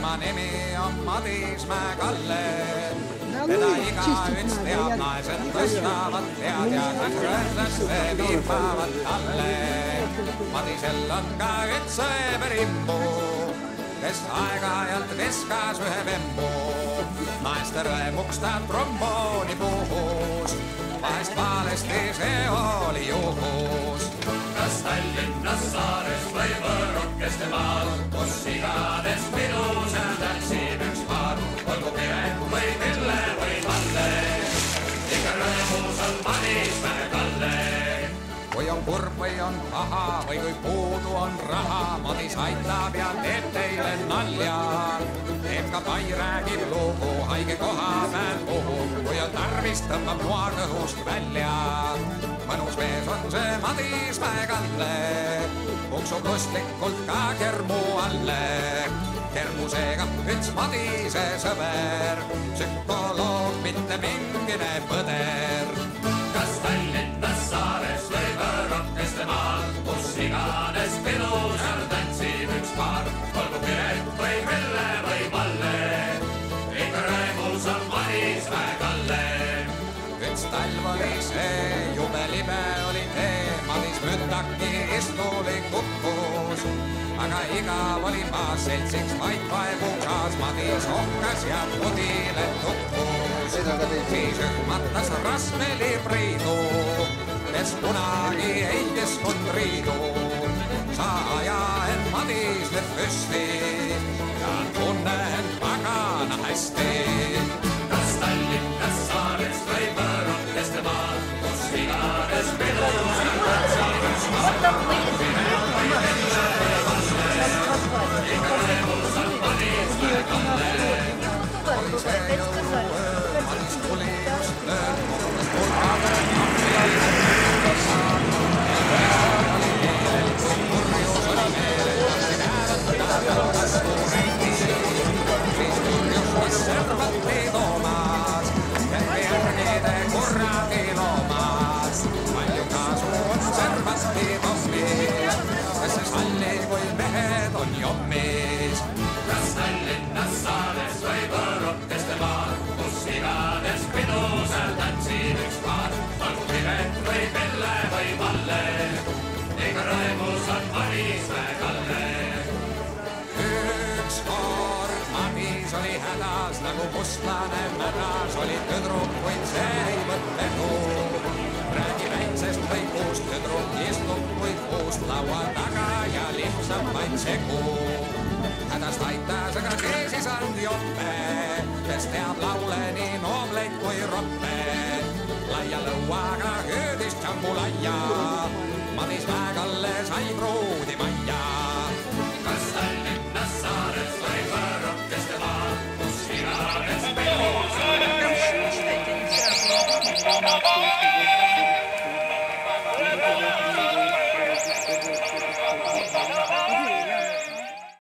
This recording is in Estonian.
tema nimi on Madis Mäe-Kalle. Teda igaüks teab, naised tõstavad pead ja rõõmsasse viibavad talle. Madisel on ka üks sõeverimbu, kes aeg-ajalt viskas ühe vembu. Naiste rõemuks ta trombooni puhus, vahest valesti see oli juhus. Kas Tallinnas, Saares või Võrokeste maal, kus igades pidu seal tantsib üks paar, olgu Piret või Pille või Palle, ikka rõõmus on Madis Mäe-Kalle. Kui on kurb või on paha või kui puudu on raha, Madis aitab ja teeb teile nalja. Teeb ka pai, räägib lugu, haige koha peal puhub, kui on tarvis, tõmbab noa kõhust välja. Mõnus mees on see Madis Mäe-Kalle, kuksub lustlikult ka kermu alle. Kermusega üks Madise sõber, psükoloog, mitte mingine põder. Kas Tallinnas, Saares või Võrokeste maal, kus iganes pidu seal tantsib üks paar, olgu Piret või Pille või Palle, ikka rõõmus on Madis Mäe-Kalle. Üks talv oli see, jube libe oli tee, Madis mündaki istuli kukkus, aga igav oli maas seltsiks vaid vaevu kaas, Madis ohkas ja pudile tukkus. Siis õhmatas rasmeli Priidu, kes kunagi ei kiskunud riidu. Sa aja end Madis nüüd püsti ja tunne end pagana hästi. Kas Tallinnas, Saares või Võrokeste maal, kus igades pidu seal tantsib üks paar, olgu Piret või Pille või Palle, ikka rõõmus on Madis Mäe-Kalle. Oli see jõulu, Madis tuli just lõõmumas pulgade kapis. Oli meelel, kui kurjus oli meelel, kui hääletada jalgas turendi. Siis kurjustas servati toomas, jätki järgide kurradi loomas. Palju kasu on servati tommis, kes see salli, kui mehed on jommis. Kas Tallinnas, Saares või Võrokeste maal, kus igades pidu seal tantsib üks paar, olgu Piret või Pille või Palle, ikka rõõmus on Madis Mäe-Kalle. Üks kord Madis oli hädas nagu mustlane mädas, oli tüdruk, kuid see ei mõtlenu. Räägi väiksest või kuust, tüdruk istub kuid kuust laua taga ja lipsab vaid segu. Hädast aitas aga keesisand jope, kes teab laule nii noomleid kui roppe. Laia lõuaga hüüdis džambulaia, Madis Mäe-Kalle sai